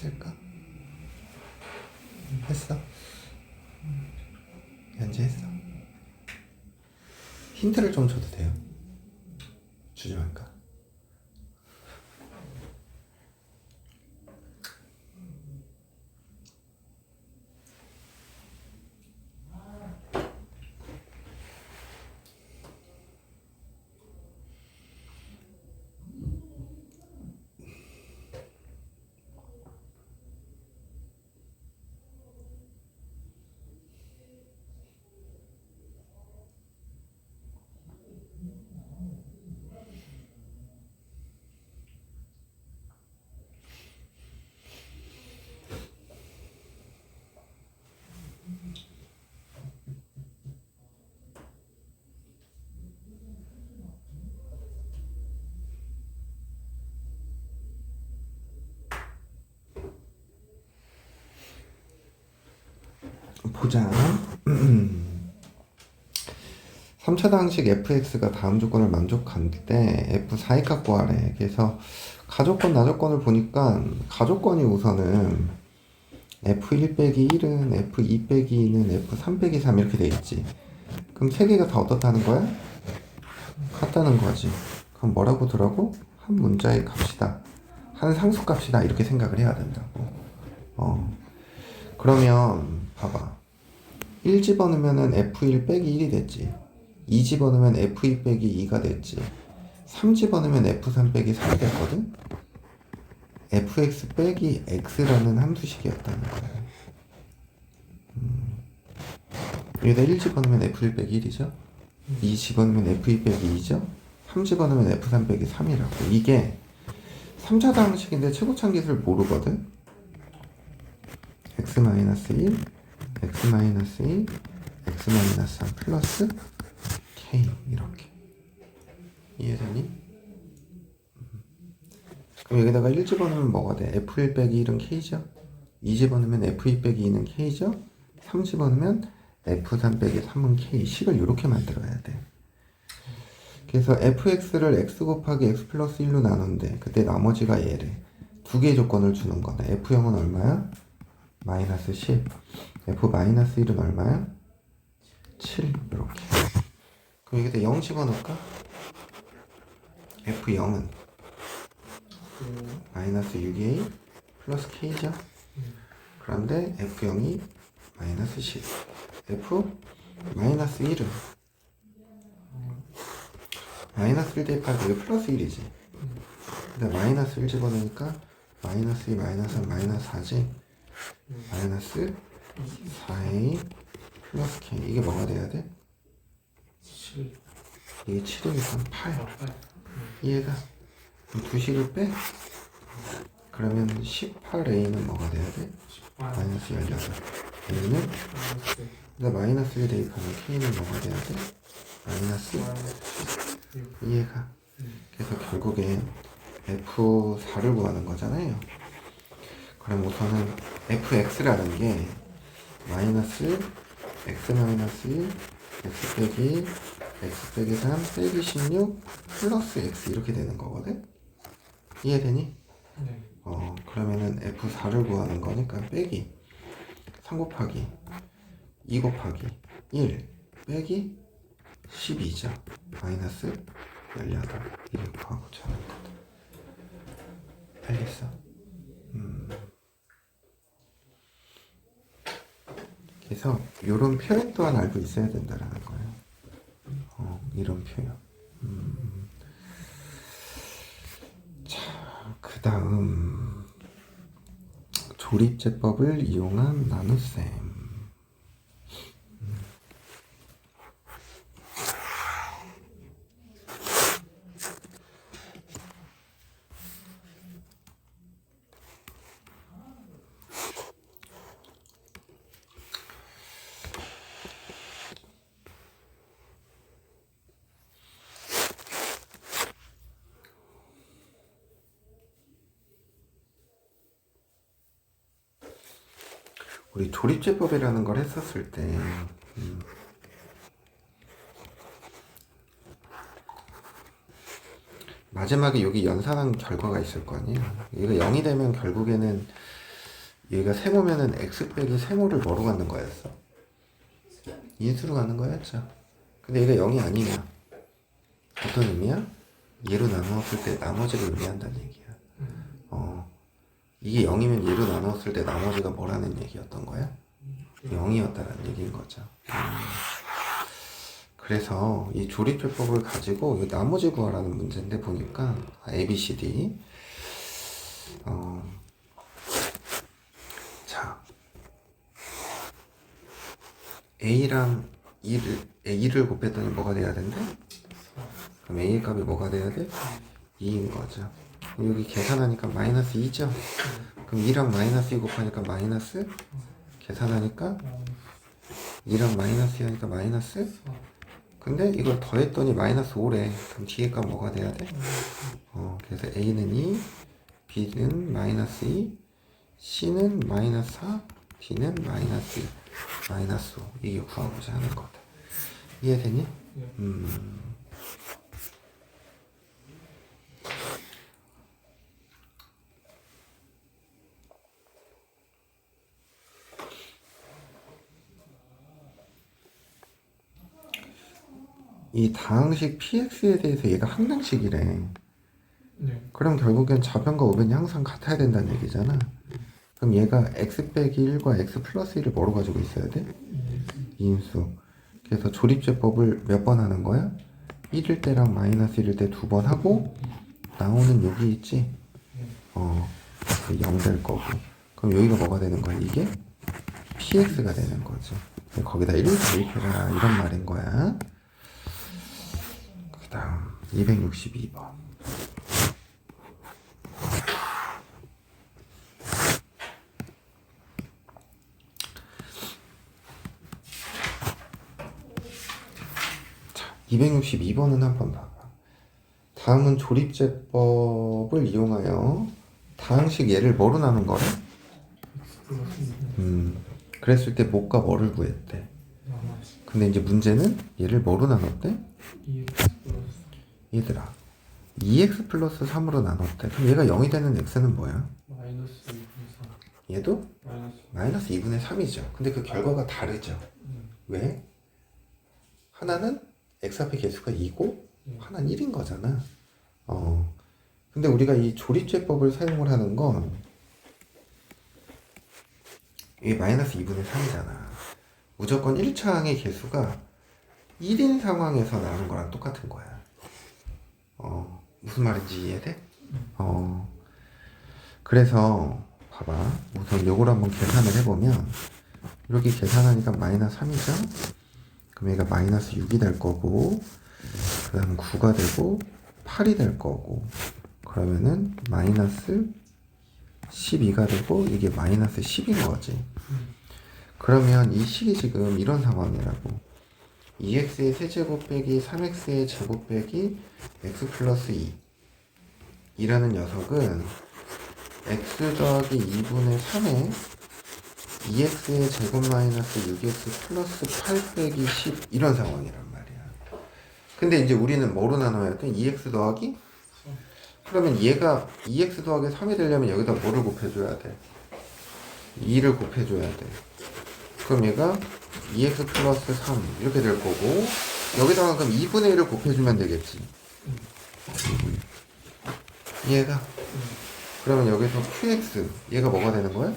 했을까? 했어? 현재 했어? 힌트를 좀 줘도 돼요? 주지 말까? 보자. 3차 방식 fx가 다음 조건을 만족할 때 f4이 값 구하래. 그래서 가조건, 나조건을 보니까 가조건이 우선은 f1 빼기 1은 f2 빼기 2는 f3 빼기 3 이렇게 돼 있지. 그럼 세 개가 다 어떻다는 거야? 같다는 거지. 그럼 뭐라고 더라고? 한 문자의 값이다. 한 상수값이다. 이렇게 생각을 해야 된다고. 그러면 봐봐. 1 집어넣으면 f1 빼기 1이 됐지. 2 집어넣으면 f2 빼기 2가 됐지. 3 집어넣으면 f3 빼기 3이 됐거든? fx 빼기 x라는 함수식이었다는 거야. 여기다 1 집어넣으면 f1 빼기 1이죠. 2 집어넣으면 f2 빼기 2죠. 3 집어넣으면 f3 빼기 3이라고. 이게 3차 방식인데 최고차항기술을 모르거든. x-1, x-2, x-3 플러스 k 이렇게. 이해되니? 그럼 여기다가 1 집어넣으면 뭐가 돼? f1 빼기 1은 k죠? 2 집어넣으면 f2 빼기 2는 k죠? 3 집어넣으면 f3 빼기 3은 k. 식을 이렇게 만들어야 돼. 그래서 fx를 x 곱하기 x 플러스 1로 나눈대. 그때 나머지가 얘래. 두 개의 조건을 주는 거네. f0은 얼마야? 마이너스 10. f 마이너스 1은 얼마야? 7. 이렇게. 그럼 여기다 0 집어넣을까? f0은 마이너스 6a 플러스 k죠? 그런데 f0이 마이너스 10. f 마이너스 1은 마이너스 1 대입하고 이거 플러스 1이지. 근데 마이너스 1 집어넣으니까 마이너스 2 마이너스 3 마이너스 4지. 마이너스 4a 플러스 k. 이게 뭐가 돼야 돼? 7. 이게 7이니까 8. 이해가? 그럼 두 식을 빼? 그러면 18a는 뭐가 돼야 돼? 마이너스 18. a는? 근데 마이너스 1 대입하면 k는 뭐가 돼야 돼? 마이너스? 이해가? 그래서 결국엔 f4를 구하는 거잖아요. 그럼 우선은 fx라는 게 마이너스 x 마이너스 1 x 빼기 x 빼기 3 빼기 16 플러스 x 이렇게 되는 거거든? 이해되니? 네. 그러면은 f4를 구하는 거니까 빼기 3 곱하기 2 곱하기 1 빼기 12죠. 마이너스 18 이렇게 구하고자 하는 거다. 알겠어? 그래서 이런 표현 또한 알고 있어야 된다라는 거예요. 이런 표현. 자, 그 다음 조립제법을 이용한 나눗셈. 우리 조립제법이라는 걸 했었을 때 마지막에 여기 연산한 결과가 있을 거 아니에요. 이거 0이 되면 결국에는 얘가 세모면은 x 빼기 세모를 뭐로 갖는 거였어? 인수로 갖는 거였죠. 근데 얘가 0이 아니면 어떤 의미야? 얘로 나누었을 때 나머지를 의미한다는 얘기야. 이게 0이면 얘로 나누었을 때 나머지가 뭐라는 얘기였던 거야? 0이었다는 얘기인 거죠. 그래서 이 조립제법을 가지고 이 나머지 구하라는 문제인데 보니까 A, B, C, D 자 A랑 A를 곱했더니 뭐가 돼야 된대? 그럼 A의 값이 뭐가 돼야 돼? 2인 거죠. 여기 계산하니까 마이너스 2죠? 그럼 2랑 마이너스 2 곱하니까 마이너스? 계산하니까 2랑 마이너스 2 하니까 마이너스? 근데 이걸 더했더니 마이너스 5래. 그럼 뒤에 값 뭐가 돼야 돼? 그래서 A는 2, B는 마이너스 2, C는 마이너스 4, D는 마이너스 1. 마이너스 5 이게 구하고자 하는 거다. 이해되니? 네. 이 다항식 px에 대해서 얘가 항등식이래. 네. 그럼 결국엔 좌변과 우변이 항상 같아야 된다는 얘기잖아. 그럼 얘가 x 빼기 1과 x 플러스 1을 뭐로 가지고 있어야 돼? 이인수. 그래서 조립제법을 몇 번 하는 거야? 1일 때랑 마이너스 1일 때 두 번 하고 나오는 여기 있지? 0 될 거고. 그럼 여기가 뭐가 되는 거야? 이게 px가 되는 거죠. 거기다 1을 대입해라 이런 말인 거야. 그 다음 262번. 자, 262번은 한번 봐봐. 다음은 조립제법을 이용하여 다항식 얘를 뭐로 나눈 거래? X 플러스 그랬을 때 뭐가 뭐를 구했대? 마이너스 근데 이제 문제는 얘를 뭐로 나눴대? 2X 플러스 얘들아 2x 플러스 3으로 나눴대. 그럼 얘가 0이 되는 x는 뭐야? 마이너스 2분의 3 얘도 마이너스 마이너스 2분의 3이죠. 근데 그 결과가 다르죠. 왜? 하나는 x 앞에 개수가 2고 하나는 1인 거잖아. 근데 우리가 이 조립제법을 사용을 하는 건 이게 마이너스 2분의 3이잖아. 무조건 1차항의 개수가 1인 상황에서 나오는 거랑 똑같은 거야. 무슨 말인지 이해돼? 그래서 봐봐. 우선 요걸 한번 계산을 해보면 이렇게 계산하니까 마이너스 3이죠? 그럼 얘가 마이너스 6이 될 거고 그 다음 9가 되고 8이 될 거고 그러면은 마이너스 12가 되고 이게 마이너스 10인 거지. 그러면 이 식이 지금 이런 상황이라고. 2x의 세제곱 빼기 3x의 제곱 빼기 x 플러스 2 이라는 녀석은 x 더하기 2분의 3에 2x의 제곱 마이너스 6x 플러스 8 빼기 10 이런 상황이란 말이야. 근데 이제 우리는 뭐로 나눠야 돼? 2x 더하기? 그러면 얘가 2x 더하기 3이 되려면 여기다 뭐를 곱해줘야 돼? 2를 곱해줘야 돼. 그럼 얘가 2x 플러스 3 이렇게 될 거고 여기다가 그럼 2분의 1을 곱해주면 되겠지. 얘가 그러면 여기서 qx 얘가 뭐가 되는 거야?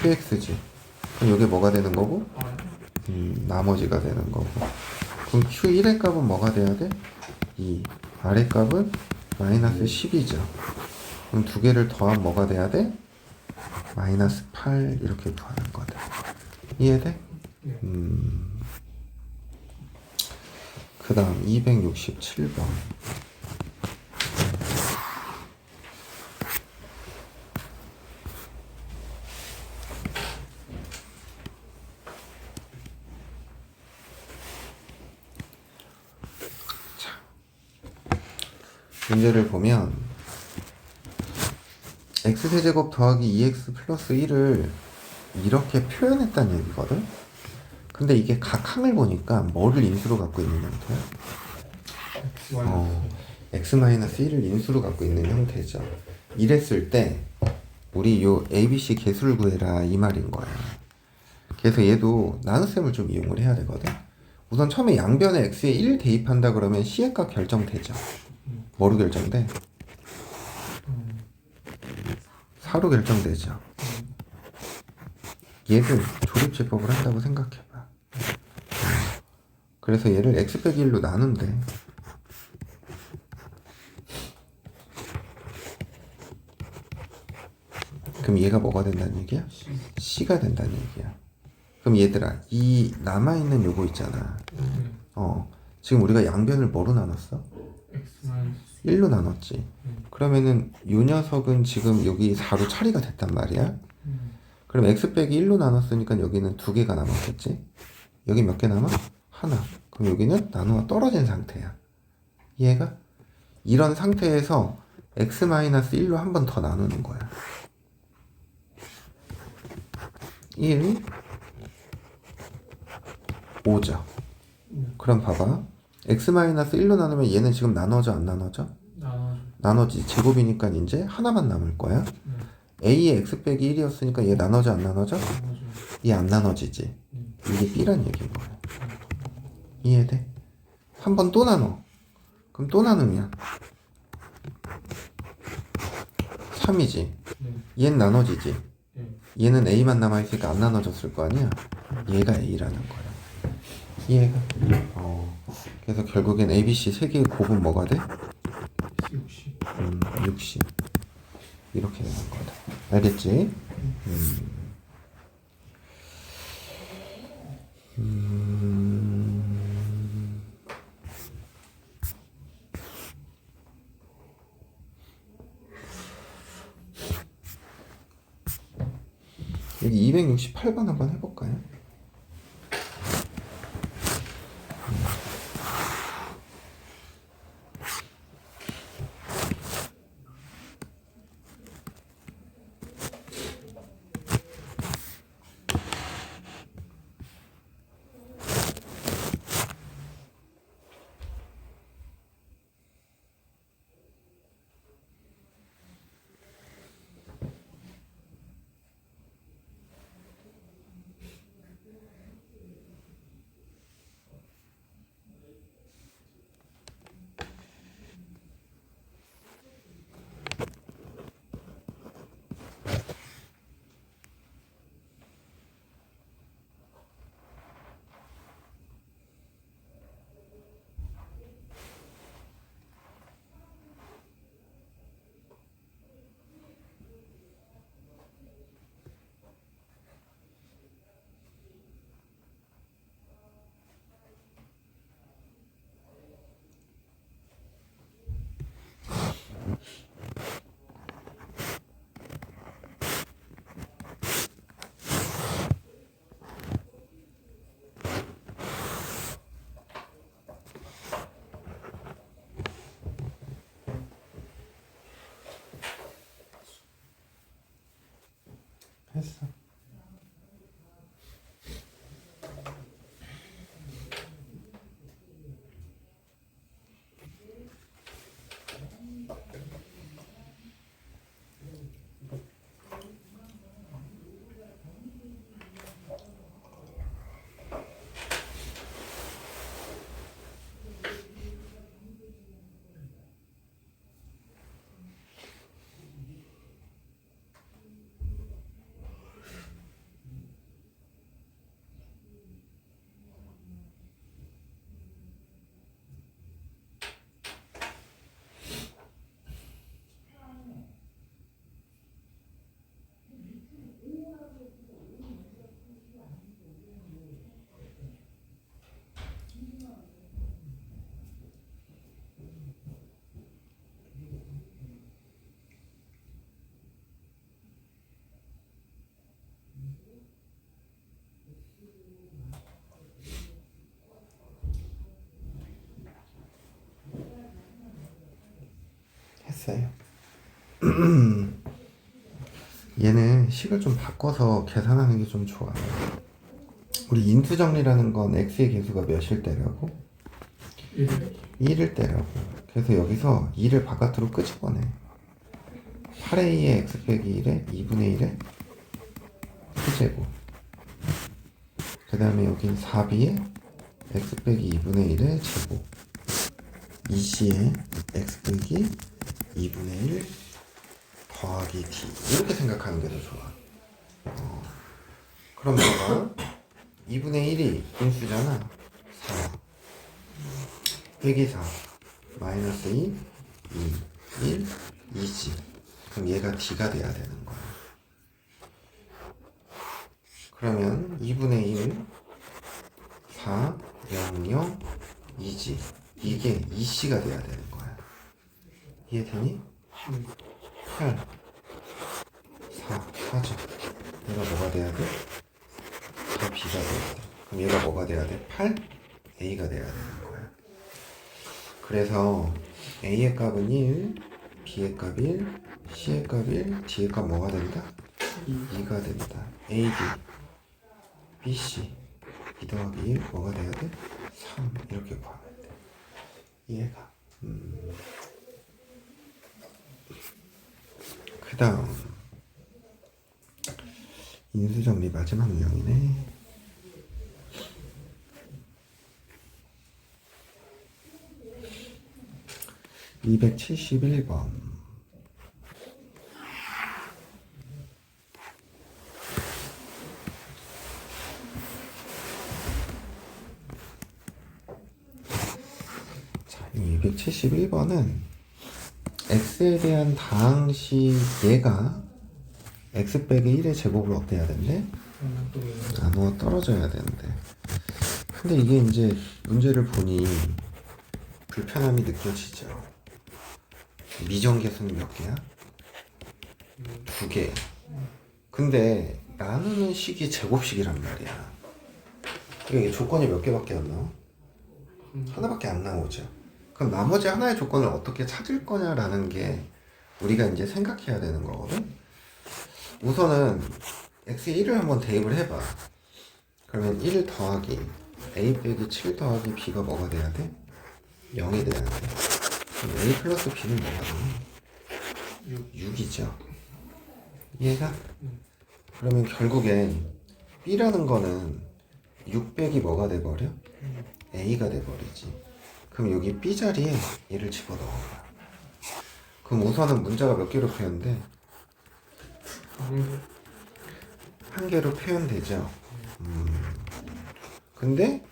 qx지. 그럼 이게 뭐가 되는 거고? 나머지가 되는 거고. 그럼 q1의 값은 뭐가 돼야 돼? 2. 아래 값은 마이너스 10이죠. 그럼 두 개를 더하면 뭐가 돼야 돼? 마이너스 8 이렇게 구하는 거다. 이해돼? 그 다음 267번. 문제를 보면 x세제곱 더하기 2x 플러스 1을 이렇게 표현했다는 얘기거든. 근데 이게 각 항을 보니까 뭐를 인수로 갖고 있는 형태야? x 마이너스 1을 인수로 갖고 있는 형태죠. 이랬을 때 우리 요 ABC 개수를 구해라 이 말인 거야. 그래서 얘도 나눗셈을 좀 이용을 해야 되거든. 우선 처음에 양변에 x에 1 대입한다 그러면 c의 값 결정되죠. 뭐로 결정돼? 4로 결정되죠. 얘를 조립제법을 한다고 생각해봐. 그래서 얘를 x 빼기 1로 나눈대. 그럼 얘가 뭐가 된다는 얘기야? c가 된다는 얘기야. 그럼 얘들아 이 남아있는 요거 있잖아. 지금 우리가 양변을 뭐로 나눴어? X 마이너스 1로 나눴지. 그러면은 요 녀석은 지금 여기 4로 처리가 됐단 말이야. 그럼 x 빼기 1로 나눴으니까 여기는 두 개가 남았겠지. 여기 몇 개 남아? 하나. 그럼 여기는 나누어 떨어진 상태야. 이해가? 이런 상태에서 x 마이너스 1로 한 번 더 나누는 거야. 1, 5죠. 그럼 봐봐. x-1로 나누면 얘는 지금 나눠져 안 나눠져? 나눠줘. 나눠지. 제곱이니까 이제 하나만 남을 거야. a의 x 빼기 1이었으니까 얘 나눠져 안 나눠져? 나눠줘. 얘 안 나눠지지. 이게 b란 얘기인 거야. 이해돼? 한 번 또 나눠. 그럼 또 나누면 3이지. 얘는 나눠지지. 얘는 a만 남아있으니까 안 나눠졌을 거 아니야. 얘가 a라는 거야. 이해가? 그래서 결국엔 a, b, c 세 개의 곱은 뭐가 돼? 60. 60. 이렇게 되는 거다. 알겠지? 여기 268번 한번 해볼까요? 했어. 했어요. 얘는 식을 좀 바꿔서 계산하는 게 좀 좋아. 우리 인수 정리라는 건 x의 개수가 몇일 때라고? 1일 때라고. 그래서 여기서 2를 바깥으로 끄집어내. 8a의 x 빼기 1에 2분의 1의 x제곱. 그 다음에 여긴 4b의 x 빼기 2분의 1의 제곱. 2c의 x 빼기 2분의 1 더하기 d. 이렇게 생각하는 게 더 좋아. 그럼 봐봐. 2분의 1이 인수잖아. 4 빼기 4 마이너스 2 1 2지. 그럼 얘가 d가 돼야 되는 거야. 그러면 2분의 1 4 0 0 2지. 이게 2c가 돼야 되는 거야. 이해되니? 8 4 4죠. 얘가 뭐가 돼야 돼? 4b가 돼야 돼. 그럼 얘가 뭐가 돼야 돼? 8 a가 돼야 되는 거야. 그래서 a의 값은 1, b의 값 1, c의 값 1, d의 값 뭐가 된다? 2가 된다. ad BC 2 더하기 1 뭐가 돼야 돼? 3 이렇게 구하면 돼. 이해가. 그 다음 인수정리 마지막 유형이네. 271번. 자, 이 271번은 x에 대한 다항식 얘가 x 빼기 1의 제곱을 어때야 된대? 나누어 떨어져야 되는데, 근데 이게 이제 문제를 보니 불편함이 느껴지죠. 미정계수는 몇 개야? 2개. 근데 나누는 식이 제곱식이란 말이야. 이게 조건이 몇 개밖에 안 나와? 하나밖에 안 나오죠. 그럼 나머지 하나의 조건을 어떻게 찾을 거냐라는 게 우리가 이제 생각해야 되는 거거든. 우선은 x에 1을 한번 대입을 해봐. 그러면 1 더하기 a 빼기 7 더하기 b가 뭐가 돼야 돼? 0이 돼야 돼. 그럼 a 플러스 b는 뭐가 돼? 6이죠. 이해가? 그러면 결국엔 b라는 거는 6 빼기 뭐가 돼버려? a가 돼버리지. 그럼 여기 b 자리에 얘를 집어넣어. 그럼 우선은 문자가 몇 개로 표현돼? 한 개로 표현되죠. 근데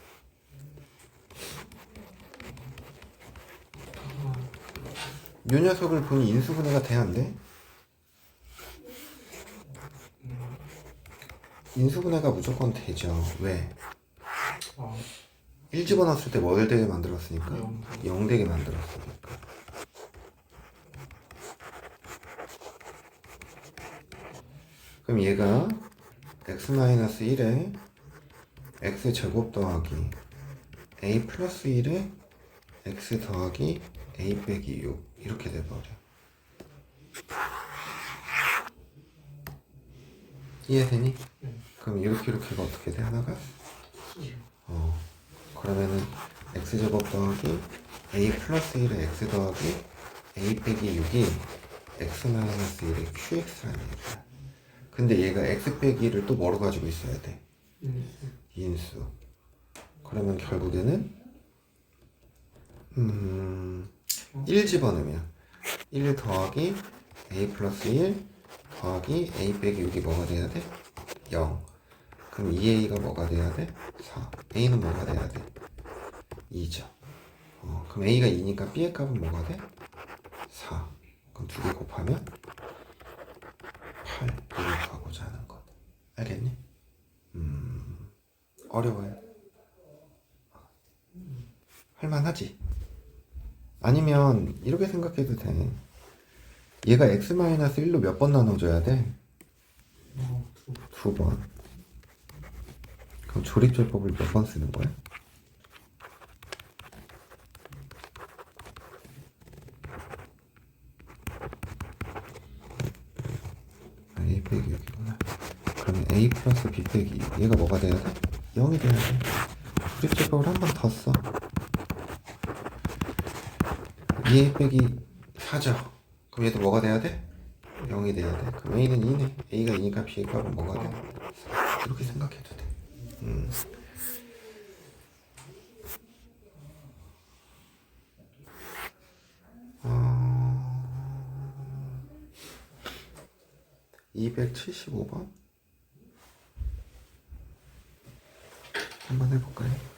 요 녀석을 보니 인수분해가 돼야 안 돼? 인수분해가 무조건 되죠. 왜? 1 집어넣었을 때 뭘 되게 만들었으니까? 0 되게 만들었으니까. 그럼 얘가 x-1에 x제곱 더하기 a 플러스 1에 x 더하기 a 빼기 6 이렇게 돼버려. 이해되니? 그럼 이렇게가 어떻게 돼? 하나가? 그러면은 x제곱 더하기 a 플러스 1에 x 더하기 a 빼기 6이 x-1의 qx라는 얘기야. 근데 얘가 x 빼기 1을 또 뭐로 가지고 있어야 돼? 인수. 그러면 결국에는 1 집어넣으면 1 더하기 a 플러스 1 더하기 a 빼기 6이 뭐가 돼야 돼? 0. 그럼 2a가 뭐가 돼야 돼? 4. a는 뭐가 돼야 돼? 2죠. 그럼 a가 2니까 b의 값은 뭐가 돼? 4. 그럼 2개 곱하면 8. 이걸 구하고자 하는 것. 알겠니? 어려워요. 할만하지? 아니면 이렇게 생각해도 돼. 얘가 x-1로 몇 번 나눠줘야 돼? 2번. 그럼 조립제법을 몇 번 쓰는 거야? a 빼기 6이구나. 그러면 a 플러스 b 빼기 6. 얘가 뭐가 돼야 돼? 0이 돼야 돼. 조립제법을 한 번 더 써. 2a 빼기 4죠. 그럼 얘도 뭐가 돼야 돼? 0이 돼야 돼. 그럼 a는 2네. a가 2니까 b의 값은 뭐가 돼? 4. 이렇게 생각해도 돼. 275번 한번 해볼까요?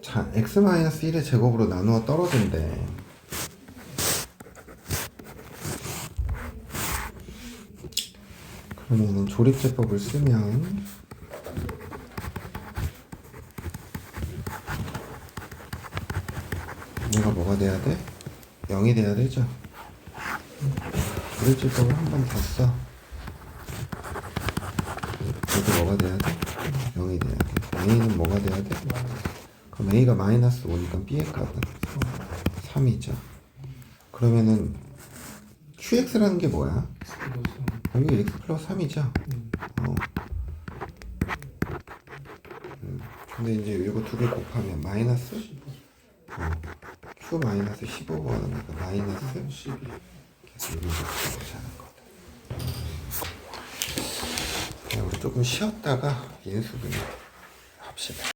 자, x-1의 제곱으로 나누어 떨어진대. 그러면은 조립제법을 쓰면 얘가 뭐가 돼야 돼? 0이 돼야 되죠? 조립제법을 한 번 더 써. 얘도 뭐가 돼야 돼? 0이 돼야 돼. a는 뭐가 돼야 돼? 그럼 a가 마이너스 5니까 b의 값은 3이죠. 그러면은 qx라는 게 뭐야? 여기 x 플러스 3이죠. 근데 이제 이거 두 개 곱하면 마이너스 q 마이너스 15가 나니까 마이너스 12. 계속 이렇게 하는 거다. 네, 우리 조금 쉬었다가 인수분해 합시다.